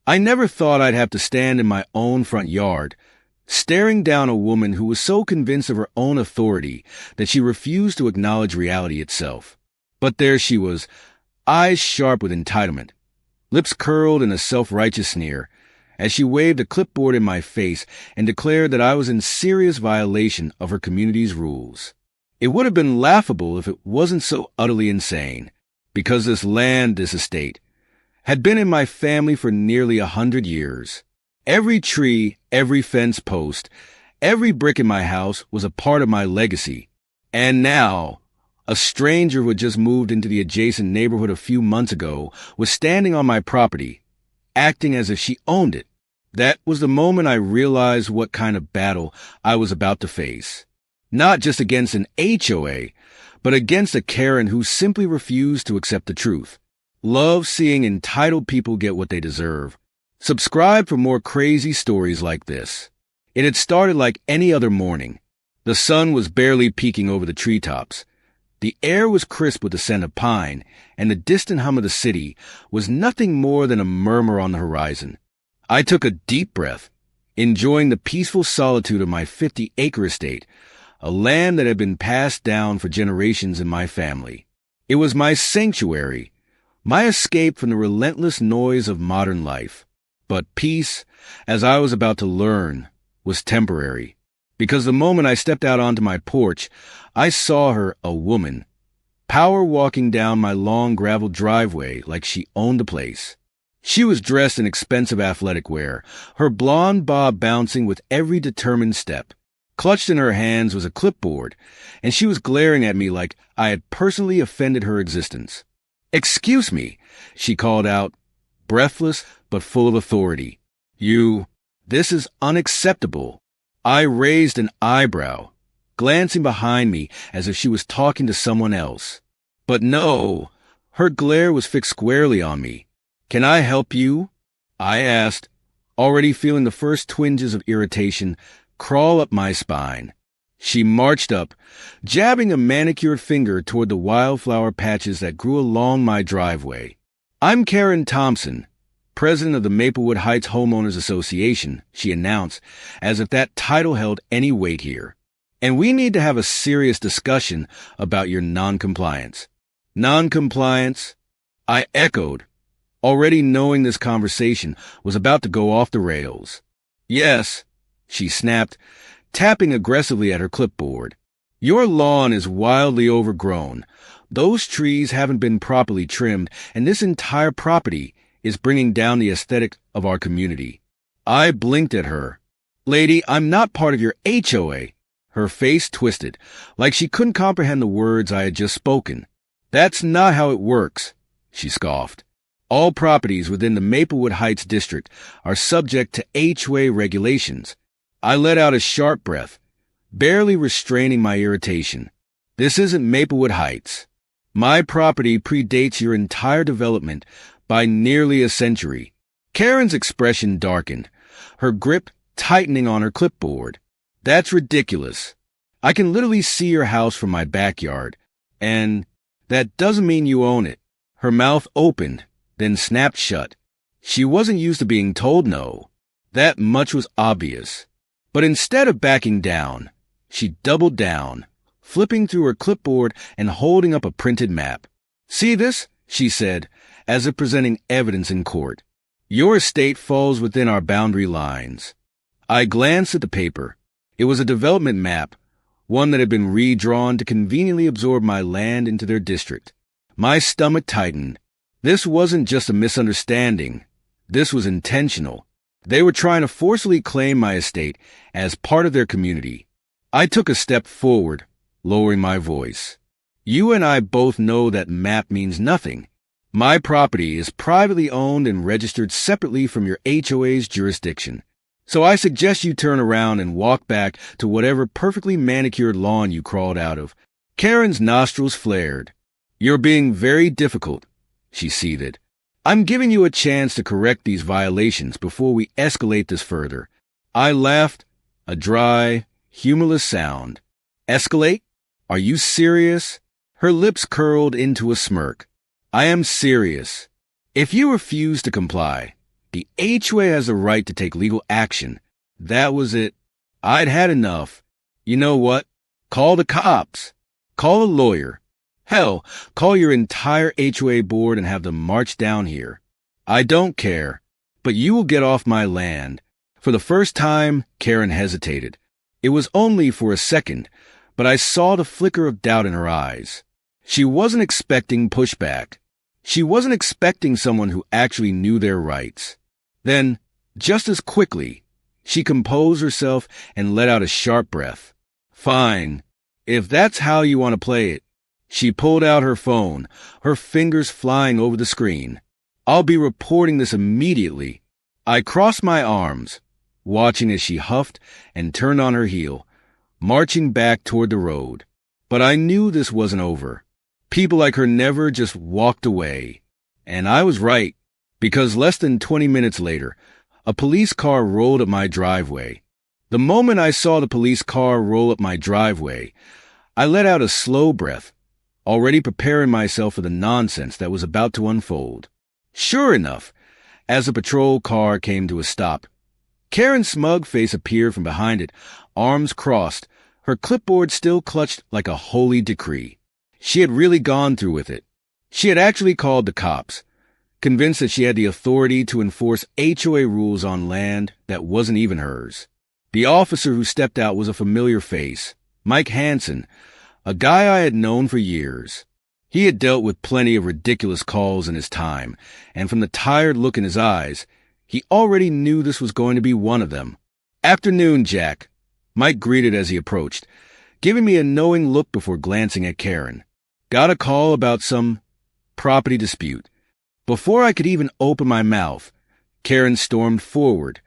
I never thought I'd have to stand in my own front yard, staring down a woman who was so convinced of her own authority that she refused to acknowledge reality itself. But there she was, eyes sharp with entitlement, lips curled in a self-righteous sneer, as she waved a clipboard in my face and declared that I was in serious violation of her community's rules. It would have been laughable if it wasn't so utterly insane, because this land, this estate, had been in my family for nearly 100 years. Every tree, every fence post, every brick in my house was a part of my legacy. And now, a stranger who had just moved into the adjacent neighborhood a few months ago was standing on my property, acting as if she owned it. That was the moment I realized what kind of battle I was about to face. Not just against an HOA, but against a Karen who simply refused to accept the truth. Love seeing entitled people get what they deserve. Subscribe for more crazy stories like this. It had started like any other morning. The sun was barely peeking over the treetops. The air was crisp with the scent of pine, and the distant hum of the city was nothing more than a murmur on the horizon. I took a deep breath, enjoying the peaceful solitude of my 50-acre estate, a land that had been passed down for generations in my family. It was my sanctuary, my escape from the relentless noise of modern life. But peace, as I was about to learn, was temporary, because the moment I stepped out onto my porch, I saw her, a woman, power walking down my long gravel driveway like she owned the place. She was dressed in expensive athletic wear, her blonde bob bouncing with every determined step. Clutched in her hands was a clipboard, and she was glaring at me like I had personally offended her existence. "Excuse me," she called out, breathless but full of authority. This is unacceptable." I raised an eyebrow, glancing behind me as if she was talking to someone else. But no, her glare was fixed squarely on me. "Can I help you?" I asked, already feeling the first twinges of irritation crawl up my spine. She marched up, jabbing a manicured finger toward the wildflower patches that grew along my driveway. "I'm Karen Thompson, president of the Maplewood Heights Homeowners Association," she announced, as if that title held any weight here. "And we need to have a serious discussion about your noncompliance." "Noncompliance?" I echoed, already knowing this conversation was about to go off the rails. "Yes," she snapped, tapping aggressively at her clipboard. "Your lawn is wildly overgrown. Those trees haven't been properly trimmed, and this entire property is bringing down the aesthetic of our community." I blinked at her. "Lady, I'm not part of your HOA." Her face twisted, like she couldn't comprehend the words I had just spoken. "That's not how it works," she scoffed. "All properties within the Maplewood Heights district are subject to HOA regulations." I let out a sharp breath, barely restraining my irritation. "This isn't Maplewood Heights. My property predates your entire development by nearly a century." Karen's expression darkened, her grip tightening on her clipboard. "That's ridiculous. I can literally see your house from my backyard, and that doesn't mean you own it." Her mouth opened, then snapped shut. She wasn't used to being told no. That much was obvious. But instead of backing down, she doubled down, flipping through her clipboard and holding up a printed map. "See this?" she said, as if presenting evidence in court. "Your estate falls within our boundary lines." I glanced at the paper. It was a development map, one that had been redrawn to conveniently absorb my land into their district. My stomach tightened. This wasn't just a misunderstanding. This was intentional. They were trying to forcibly claim my estate as part of their community. I took a step forward, lowering my voice. "You and I both know that map means nothing. My property is privately owned and registered separately from your HOA's jurisdiction. So I suggest you turn around and walk back to whatever perfectly manicured lawn you crawled out of." Karen's nostrils flared. "You're being very difficult," she seethed. "I'm giving you a chance to correct these violations before we escalate this further." I laughed, a dry, humorless sound. "Escalate? Are you serious?" Her lips curled into a smirk. "I am serious. If you refuse to comply, The HOA has the right to take legal action. That was it. I'd had enough. You know what? Call the cops. Call a lawyer. Hell, call your entire HOA board and have them march down here. I don't care, but you will get off my land. For the first time, Karen hesitated. It was only for a second, but I saw the flicker of doubt in her eyes. She wasn't expecting pushback. She wasn't expecting someone who actually knew their rights. Then, just as quickly, she composed herself and let out a sharp breath. Fine, if that's how you want to play it. She pulled out her phone, her fingers flying over the screen. I'll be reporting this immediately. I crossed my arms, watching as she huffed and turned on her heel, marching back toward the road. But I knew this wasn't over. People like her never just walked away. And I was right, because less than 20 minutes later, a police car rolled up my driveway. The moment I saw the police car roll up my driveway, I let out a slow breath, already preparing myself for the nonsense that was about to unfold. Sure enough, as the patrol car came to a stop, Karen's smug face appeared from behind it, arms crossed, her clipboard still clutched like a holy decree. She had really gone through with it. She had actually called the cops, convinced that she had the authority to enforce HOA rules on land that wasn't even hers. The officer who stepped out was a familiar face, Mike Hansen, a guy I had known for years. He had dealt with plenty of ridiculous calls in his time, and from the tired look in his eyes, he already knew this was going to be one of them. "Afternoon, Jack," Mike greeted as he approached, giving me a knowing look before glancing at Karen. "Got a call about some property dispute." Before I could even open my mouth, Karen stormed forward,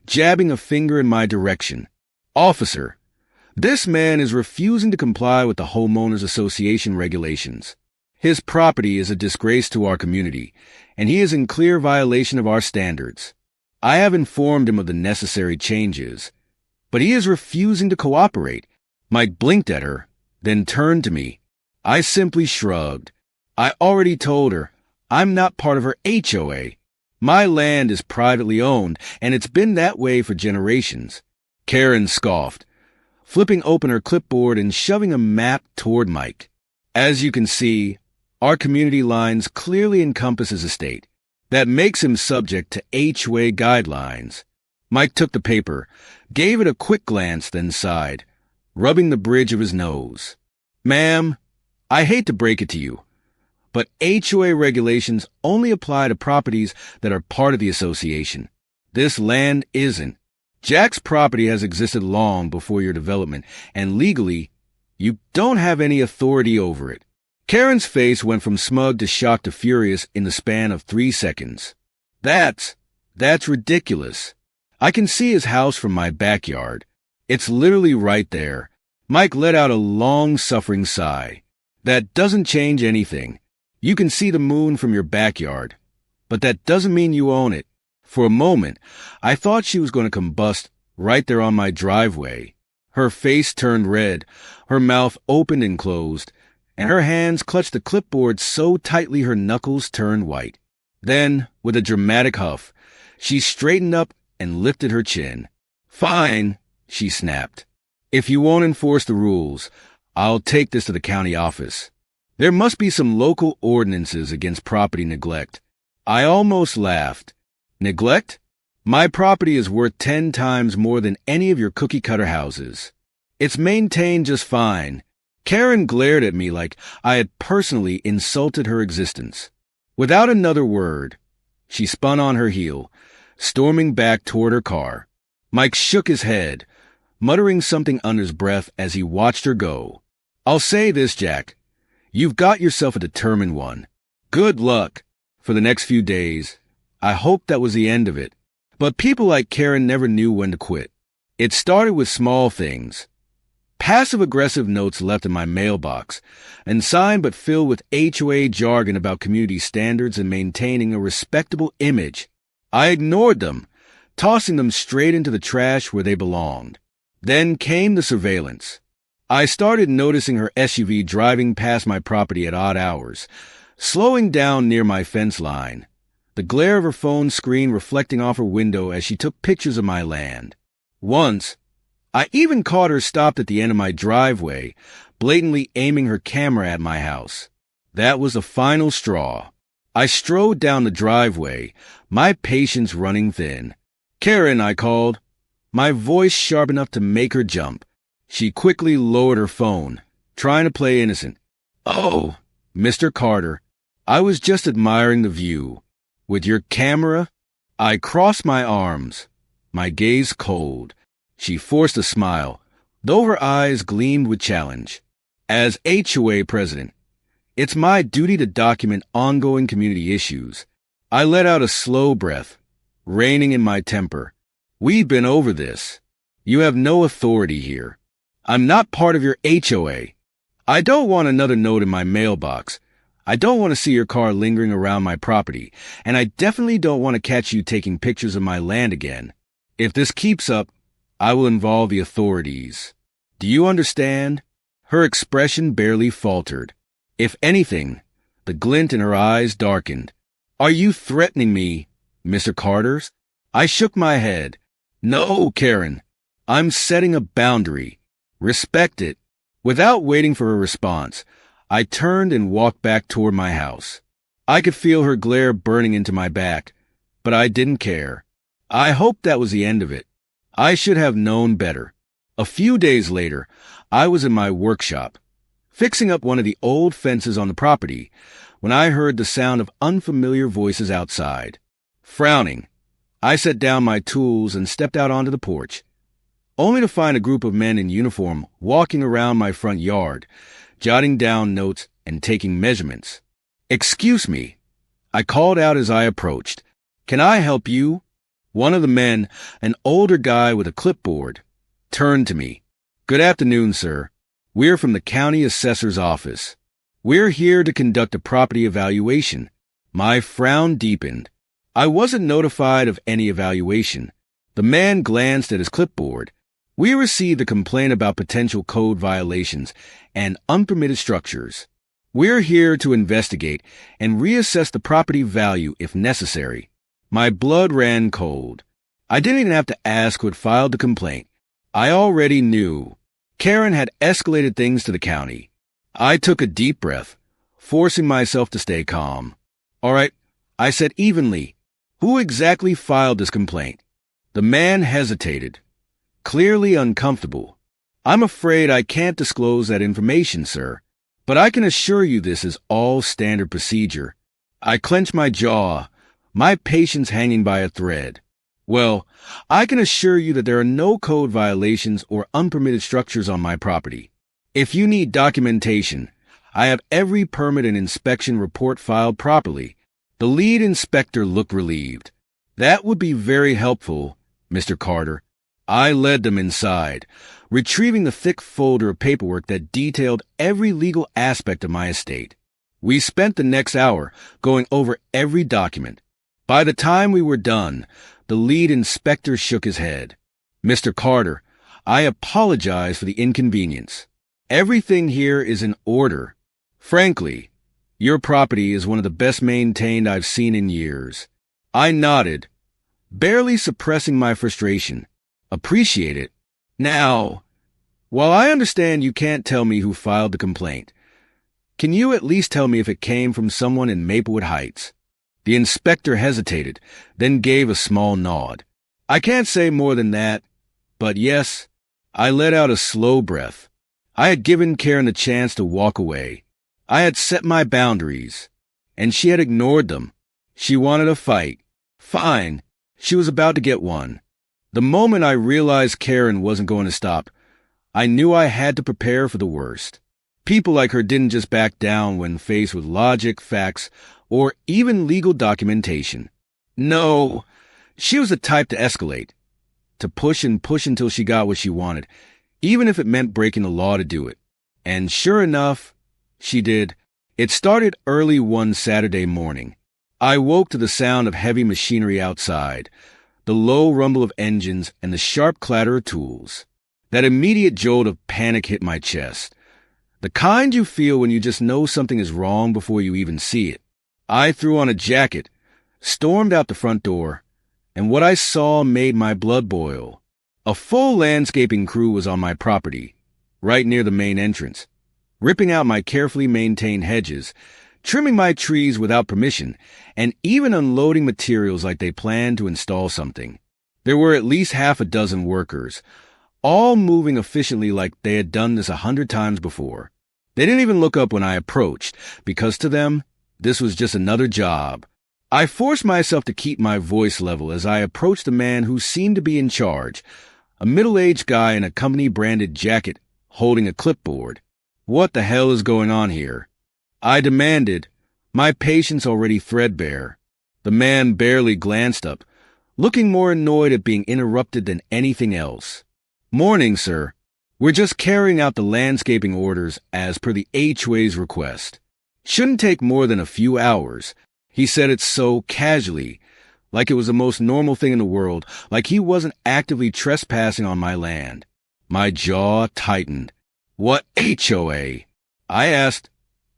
jabbing a finger in my direction. "Officer, this man is refusing to comply with the Homeowners Association regulations. His property is a disgrace to our community, and he is in clear violation of our standards. I have informed him of the necessary changes, but he is refusing to cooperate." Mike blinked at her, then turned to me. I simply shrugged. I already told her I'm not part of her HOA. My land is privately owned, and it's been that way for generations. Karen scoffed, flipping open her clipboard and shoving a map toward Mike. "As you can see, our community lines clearly encompass his estate. That makes him subject to HOA guidelines." Mike took the paper, gave it a quick glance, then sighed, rubbing the bridge of his nose. "Ma'am, I hate to break it to you, but HOA regulations only apply to properties that are part of the association. This land isn't. Jack's property has existed long before your development, and legally, you don't have any authority over it." Karen's face went from smug to shocked to furious in the span of 3 seconds. That's ridiculous. I can see his house from my backyard. It's literally right there." Mike let out a long-suffering sigh. "That doesn't change anything. You can see the moon from your backyard, but that doesn't mean you own it." For a moment, I thought she was going to combust right there on my driveway. Her face turned red, her mouth opened and closed, and her hands clutched the clipboard so tightly her knuckles turned white. Then, with a dramatic huff, she straightened up and lifted her chin. "Fine," she snapped. "If you won't enforce the rules, I'll take this to the county office. There must be some local ordinances against property neglect." I almost laughed. "Neglect? My property is worth 10 times more than any of your cookie-cutter houses. It's maintained just fine." Karen glared at me like I had personally insulted her existence. Without another word, she spun on her heel, storming back toward her car. Mike shook his head, muttering something under his breath as he watched her go. "I'll say this, Jack. You've got yourself a determined one. Good luck." For the next few days, I hoped that was the end of it. But people like Karen never knew when to quit. It started with small things. Passive-aggressive notes left in my mailbox, and signed but filled with HOA jargon about community standards and maintaining a respectable image. I ignored them, tossing them straight into the trash where they belonged. Then came the surveillance. I started noticing her SUV driving past my property at odd hours, slowing down near my fence line. the glare of her phone screen reflecting off her window as she took pictures of my land. Once, I even caught her stopped at the end of my driveway, blatantly aiming her camera at my house. That was the final straw. I strode down the driveway, my patience running thin. "Karen," I called, my voice sharp enough to make her jump. She quickly lowered her phone, trying to play innocent. "Oh, Mr. Carter, I was just admiring the view. With your camera?" I crossed my arms, my gaze cold. She forced a smile, though her eyes gleamed with challenge. "As HOA president, it's my duty to document ongoing community issues." I let out a slow breath, reining in my temper. "We've been over this. You have no authority here. I'm not part of your HOA. I don't want another note in my mailbox. I don't want to see your car lingering around my property, and I definitely don't want to catch you taking pictures of my land again. If this keeps up, I will involve the authorities. Do you understand?" Her expression barely faltered. If anything, the glint in her eyes darkened. "Are you threatening me, Mr. Carter?" I shook my head. "No, Karen. I'm setting a boundary. Respect it." Without waiting for a response, I turned and walked back toward my house. I could feel her glare burning into my back, but I didn't care. I hoped that was the end of it. I should have known better. A few days later, I was in my workshop, fixing up one of the old fences on the property, when I heard the sound of unfamiliar voices outside. Frowning, I set down my tools and stepped out onto the porch, only to find a group of men in uniform walking around my front yard, jotting down notes and taking measurements. "Excuse me," I called out as I approached. "Can I help you?" One of the men, an older guy with a clipboard, turned to me. "Good afternoon, sir. We're from the county assessor's office. We're here to conduct a property evaluation." My frown deepened. I wasn't notified of any evaluation. The man glanced at his clipboard. "We received a complaint about potential code violations and unpermitted structures. We're here to investigate and reassess the property value if necessary." My blood ran cold. I didn't even have to ask who had filed the complaint. I already knew. Karen had escalated things to the county. I took a deep breath, forcing myself to stay calm. "All right," I said evenly. "Who exactly filed this complaint?" The man hesitated, clearly uncomfortable. "I'm afraid I can't disclose that information, sir, but I can assure you this is all standard procedure." I clenched my jaw, my patience hanging by a thread. "Well, I can assure you that there are no code violations or unpermitted structures on my property. If you need documentation, I have every permit and inspection report filed properly." The lead inspector looked relieved. "That would be very helpful, Mr. Carter." I led them inside, retrieving the thick folder of paperwork that detailed every legal aspect of my estate. We spent the next hour going over every document. By the time we were done, the lead inspector shook his head. "Mr. Carter, I apologize for the inconvenience. Everything here is in order. Frankly, your property is one of the best maintained I've seen in years." I nodded, barely suppressing my frustration. "Appreciate it. Now, while I understand you can't tell me who filed the complaint, can you at least tell me if it came from someone in Maplewood Heights?" The inspector hesitated, then gave a small nod. "I can't say more than that, but yes." I let out a slow breath. I had given Karen the chance to walk away. I had set my boundaries, and she had ignored them. She wanted a fight. Fine, she was about to get one. The moment I realized Karen wasn't going to stop, I knew I had to prepare for the worst. People like her didn't just back down when faced with logic, facts, or even legal documentation. No, she was the type to escalate, to push and push until she got what she wanted, even if it meant breaking the law to do it. And sure enough, she did. It started early one Saturday morning. I woke to the sound of heavy machinery outside, the low rumble of engines, and the sharp clatter of tools. That immediate jolt of panic hit my chest, the kind you feel when you just know something is wrong before you even see it. I threw on a jacket, stormed out the front door, and what I saw made my blood boil. A full landscaping crew was on my property, right near the main entrance, ripping out my carefully maintained hedges, trimming my trees without permission, and even unloading materials like they planned to install something. There were at least half a dozen workers, all moving efficiently like they had done this 100 times before. They didn't even look up when I approached, because to them, this was just another job. I forced myself to keep my voice level as I approached the man who seemed to be in charge, a middle-aged guy in a company-branded jacket holding a clipboard. "What the hell is going on here?" I demanded, my patience already threadbare. The man barely glanced up, looking more annoyed at being interrupted than anything else. "Morning, sir. We're just carrying out the landscaping orders as per the HOA's request. Shouldn't take more than a few hours." He said it so casually, like it was the most normal thing in the world, like he wasn't actively trespassing on my land. My jaw tightened. "What HOA?" I asked,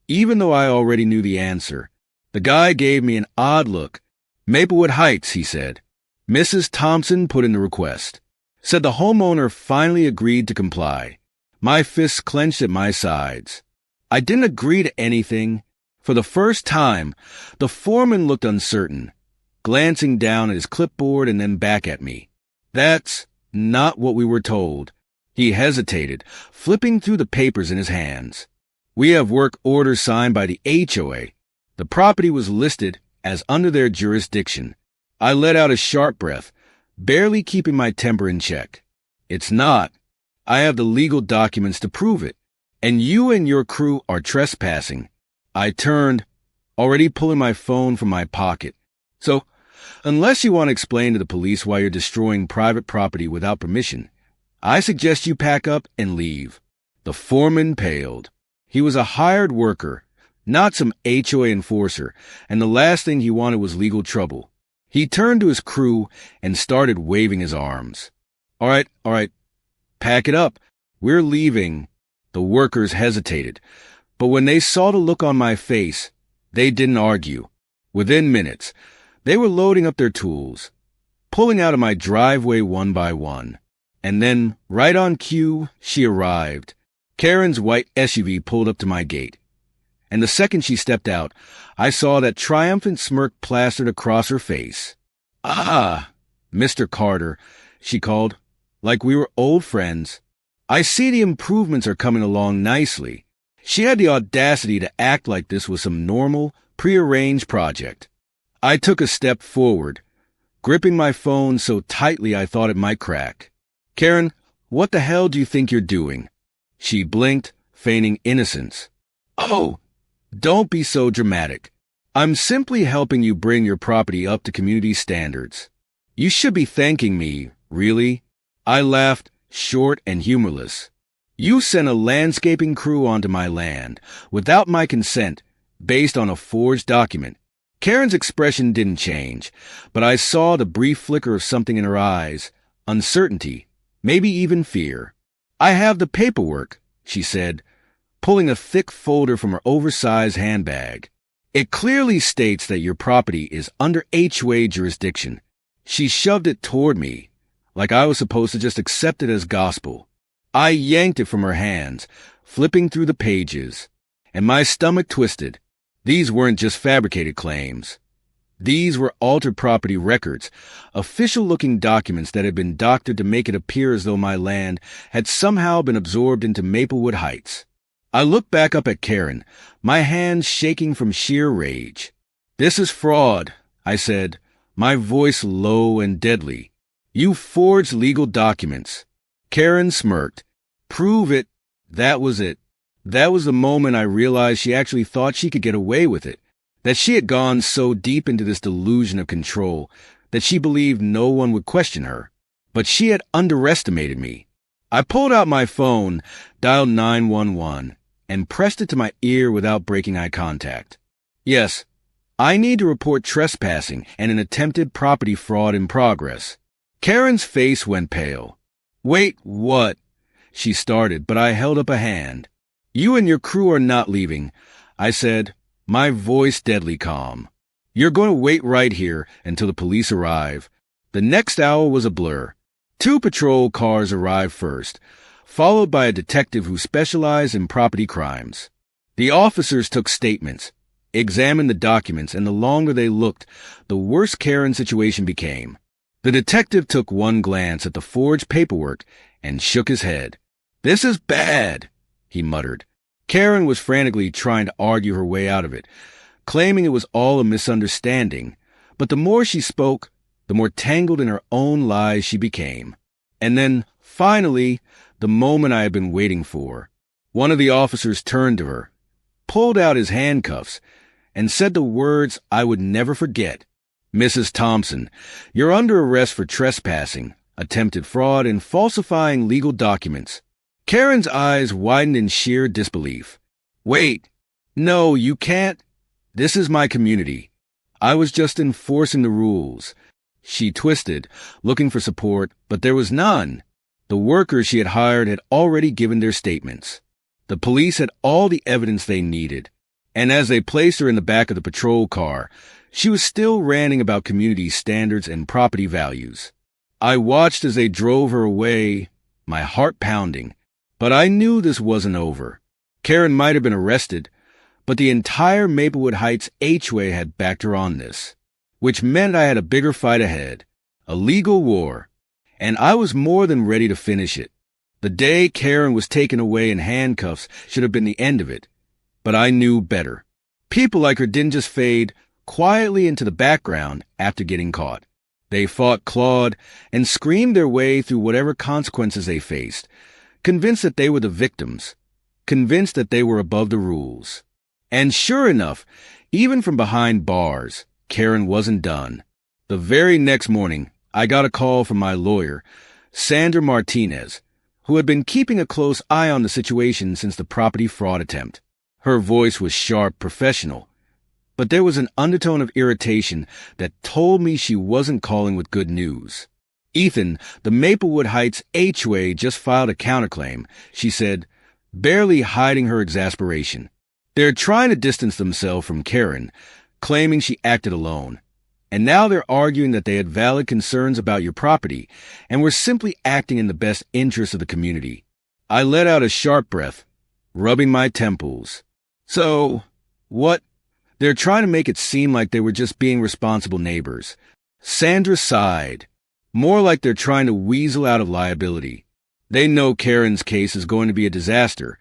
even though I already knew the answer. The guy gave me an odd look. "Maplewood Heights," he said. "Mrs. Thompson put in the request." Said the homeowner finally agreed to comply. My fists clenched at my sides. I didn't agree to anything. For the first time, the foreman looked uncertain, glancing down at his clipboard and then back at me. "That's not what we were told." He hesitated, flipping through the papers in his hands. "We have work orders signed by the HOA. The property was listed as under their jurisdiction." I let out a sharp breath, barely keeping my temper in check. "It's not. I have the legal documents to prove it. And you and your crew are trespassing." I turned, already pulling my phone from my pocket. "So, unless you want to explain to the police why you're destroying private property without permission, I suggest you pack up and leave." The foreman paled. He was a hired worker, not some HOA enforcer, and the last thing he wanted was legal trouble. He turned to his crew and started waving his arms. All right, pack it up. We're leaving." The workers hesitated, but when they saw the look on my face, they didn't argue. Within minutes, they were loading up their tools, pulling out of my driveway one by one. And then, right on cue, she arrived. Karen's white SUV pulled up to my gate. And the second she stepped out, I saw that triumphant smirk plastered across her face. "Ah, Mr. Carter," she called, like we were old friends. "I see the improvements are coming along nicely." She had the audacity to act like this was some normal, prearranged project. I took a step forward, gripping my phone so tightly I thought it might crack. "Karen, what the hell do you think you're doing?" She blinked, feigning innocence. "Oh, don't be so dramatic. I'm simply helping you bring your property up to community standards. You should be thanking me, really." I laughed, short and humorless. "You sent a landscaping crew onto my land, without my consent, based on a forged document." Karen's expression didn't change, but I saw the brief flicker of something in her eyes, uncertainty, maybe even fear. "I have the paperwork," she said, pulling a thick folder from her oversized handbag. "It clearly states that your property is under HOA jurisdiction." She shoved it toward me, like I was supposed to just accept it as gospel. I yanked it from her hands, flipping through the pages, and my stomach twisted. These weren't just fabricated claims. These were altered property records, official-looking documents that had been doctored to make it appear as though my land had somehow been absorbed into Maplewood Heights. I looked back up at Karen, my hands shaking from sheer rage. "This is fraud," I said, my voice low and deadly. "You forged legal documents." Karen smirked. "Prove it." That was it. That was the moment I realized she actually thought she could get away with it, that she had gone so deep into this delusion of control that she believed no one would question her. But she had underestimated me. I pulled out my phone, dialed 911, and pressed it to my ear without breaking eye contact. "Yes, I need to report trespassing and an attempted property fraud in progress." Karen's face went pale. "Wait, what?" she started, but I held up a hand. "You and your crew are not leaving," I said, my voice deadly calm. You're going to wait right here until the police arrive. The next hour was a blur. 2 patrol cars arrived first, followed by a detective who specialized in property crimes. The officers took statements, examined the documents, and the longer they looked, the worse Karen's situation became. The detective took one glance at the forged paperwork and shook his head. "This is bad," he muttered. Karen was frantically trying to argue her way out of it, claiming it was all a misunderstanding, but the more she spoke, the more tangled in her own lies she became. And then, finally, the moment I had been waiting for. One of the officers turned to her, pulled out his handcuffs, and said the words I would never forget. "Mrs. Thompson, you're under arrest for trespassing, attempted fraud, and falsifying legal documents." Karen's eyes widened in sheer disbelief. "Wait, no, you can't. This is my community. I was just enforcing the rules." She twisted, looking for support, but there was none. The workers she had hired had already given their statements. The police had all the evidence they needed, and as they placed her in the back of the patrol car, she was still ranting about community standards and property values. I watched as they drove her away, my heart pounding, but I knew this wasn't over. Karen might have been arrested, but the entire Maplewood Heights HOA had backed her on this, which meant I had a bigger fight ahead, a legal war, and I was more than ready to finish it. The day Karen was taken away in handcuffs should have been the end of it, but I knew better. People like her didn't just fade quietly into the background after getting caught. They fought, clawed, and screamed their way through whatever consequences they faced, convinced that they were the victims, convinced that they were above the rules. And sure enough, even from behind bars, Karen wasn't done. The very next morning, I got a call from my lawyer, Sandra Martinez, who had been keeping a close eye on the situation since the property fraud attempt. Her voice was sharp, professional, but there was an undertone of irritation that told me she wasn't calling with good news. "Ethan, the Maplewood Heights HOA just filed a counterclaim," she said, barely hiding her exasperation. "They're trying to distance themselves from Karen, claiming she acted alone. And now they're arguing that they had valid concerns about your property and were simply acting in the best interest of the community." I let out a sharp breath, rubbing my temples. "So, what? They're trying to make it seem like they were just being responsible neighbors." Sandra sighed. "More like they're trying to weasel out of liability. They know Karen's case is going to be a disaster,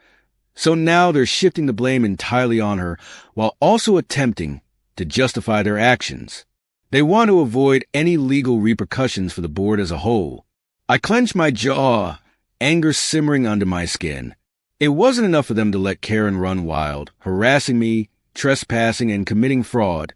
so now they're shifting the blame entirely on her while also attempting to justify their actions. They want to avoid any legal repercussions for the board as a whole." I clenched my jaw, anger simmering under my skin. It wasn't enough for them to let Karen run wild, harassing me, trespassing, and committing fraud.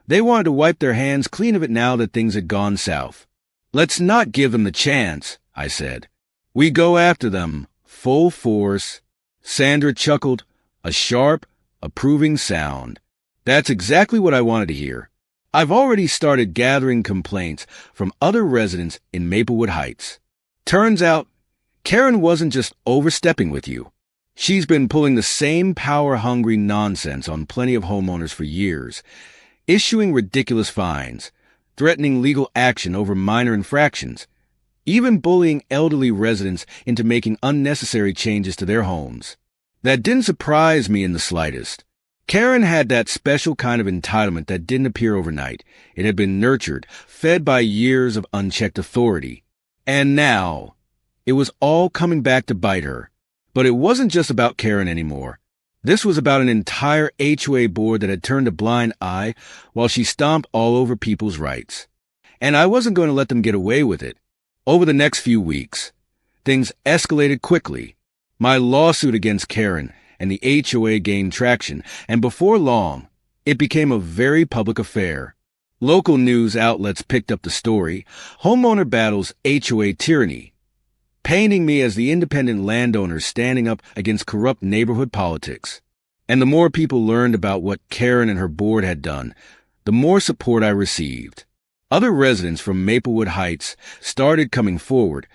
They wanted to wipe their hands clean of it now that things had gone south. "Let's not give them the chance," I said. "We go after them, full force." Sandra chuckled, a sharp, approving sound. "That's exactly what I wanted to hear. I've already started gathering complaints from other residents in Maplewood Heights. Turns out, Karen wasn't just overstepping with you. She's been pulling the same power-hungry nonsense on plenty of homeowners for years, issuing ridiculous fines, threatening legal action over minor infractions, even bullying elderly residents into making unnecessary changes to their homes. That didn't surprise me in the slightest. Karen had that special kind of entitlement that didn't appear overnight. It had been nurtured, fed by years of unchecked authority. And now, it was all coming back to bite her. But it wasn't just about Karen anymore. This was about an entire HOA board that had turned a blind eye while she stomped all over people's rights. And I wasn't going to let them get away with it. Over the next few weeks, things escalated quickly. My lawsuit against Karen and the HOA gained traction, and before long, it became a very public affair. Local news outlets picked up the story, "Homeowner Battles HOA Tyranny," painting me as the independent landowner standing up against corrupt neighborhood politics. And the more people learned about what Karen and her board had done, the more support I received. Other residents from Maplewood Heights started coming forward,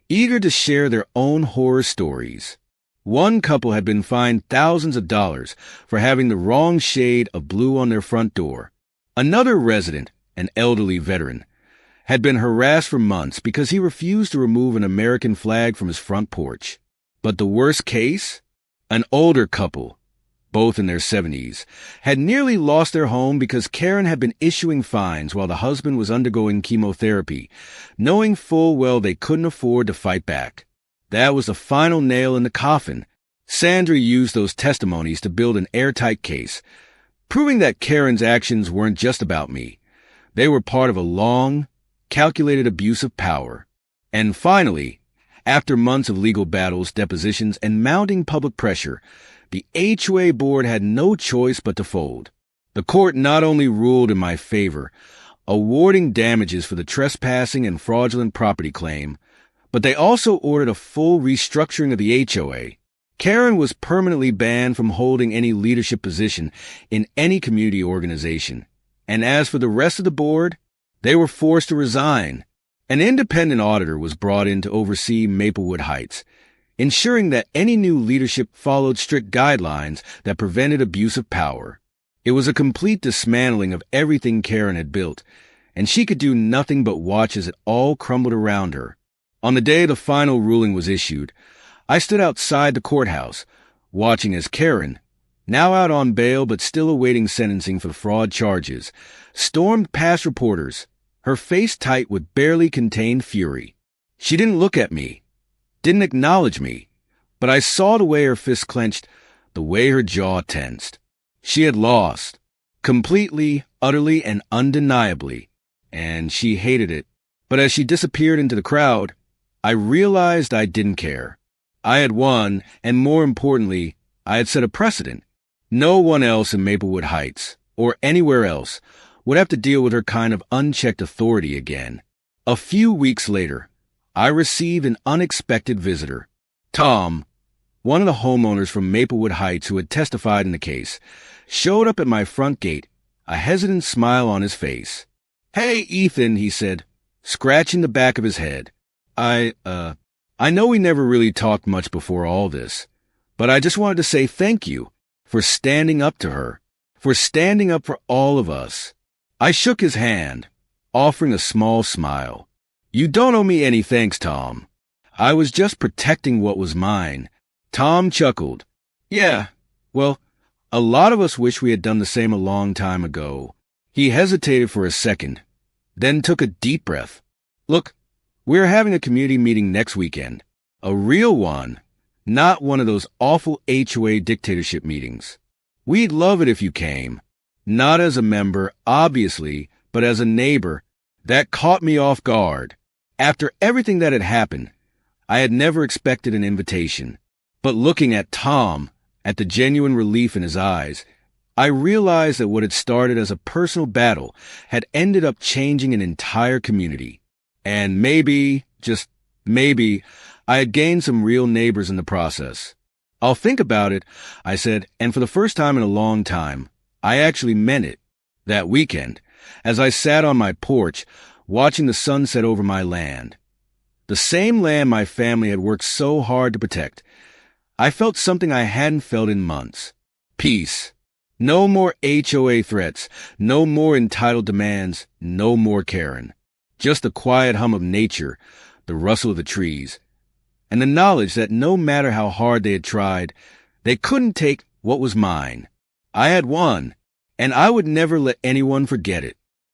eager to share their own horror stories. One couple had been fined thousands of dollars for having the wrong shade of blue on their front door. Another resident, an elderly veteran, had been harassed for months because he refused to remove an American flag from his front porch. But the worst case? An older couple, both in their 70s, had nearly lost their home because Karen had been issuing fines while the husband was undergoing chemotherapy, knowing full well they couldn't afford to fight back. That was the final nail in the coffin. Sandra used those testimonies to build an airtight case, proving that Karen's actions weren't just about me. They were part of a long, calculated abuse of power. And finally, after months of legal battles, depositions, and mounting public pressure, the HOA board had no choice but to fold. The court not only ruled in my favor, awarding damages for the trespassing and fraudulent property claim, but they also ordered a full restructuring of the HOA. Karen was permanently banned from holding any leadership position in any community organization. And as for the rest of the board, they were forced to resign. An independent auditor was brought in to oversee Maplewood Heights, ensuring that any new leadership followed strict guidelines that prevented abuse of power. It was a complete dismantling of everything Karen had built, and she could do nothing but watch as it all crumbled around her. On the day the final ruling was issued, I stood outside the courthouse, watching as Karen, now out on bail but still awaiting sentencing for fraud charges, stormed past reporters, her face tight with barely contained fury. She didn't look at me, didn't acknowledge me, but I saw the way her fists clenched, the way her jaw tensed. She had lost, completely, utterly, and undeniably, and she hated it. But as she disappeared into the crowd, I realized I didn't care. I had won, and more importantly, I had set a precedent. No one else in Maplewood Heights, or anywhere else, would have to deal with her kind of unchecked authority again. A few weeks later, I received an unexpected visitor. Tom, one of the homeowners from Maplewood Heights who had testified in the case, showed up at my front gate, a hesitant smile on his face. "Hey, Ethan," he said, scratching the back of his head. I know we never really talked much before all this, but I just wanted to say thank you for standing up to her, for standing up for all of us." I shook his hand, offering a small smile. "You don't owe me any thanks, Tom. I was just protecting what was mine." Tom chuckled. "Yeah, well, a lot of us wish we had done the same a long time ago." He hesitated for a second, then took a deep breath. "Look, we're having a community meeting next weekend. A real one, not one of those awful HOA dictatorship meetings. We'd love it if you came. Not as a member, obviously, but as a neighbor." That caught me off guard. After everything that had happened, I had never expected an invitation. But looking at Tom, at the genuine relief in his eyes, I realized that what had started as a personal battle had ended up changing an entire community. And maybe, just maybe, I had gained some real neighbors in the process. "I'll think about it," I said, and for the first time in a long time, I actually meant it. That weekend, as I sat on my porch, watching the sunset over my land, the same land my family had worked so hard to protect, I felt something I hadn't felt in months. Peace. No more HOA threats, no more entitled demands, no more Karen. Just the quiet hum of nature, the rustle of the trees, and the knowledge that no matter how hard they had tried, they couldn't take what was mine. I had won, and I would never let anyone forget it.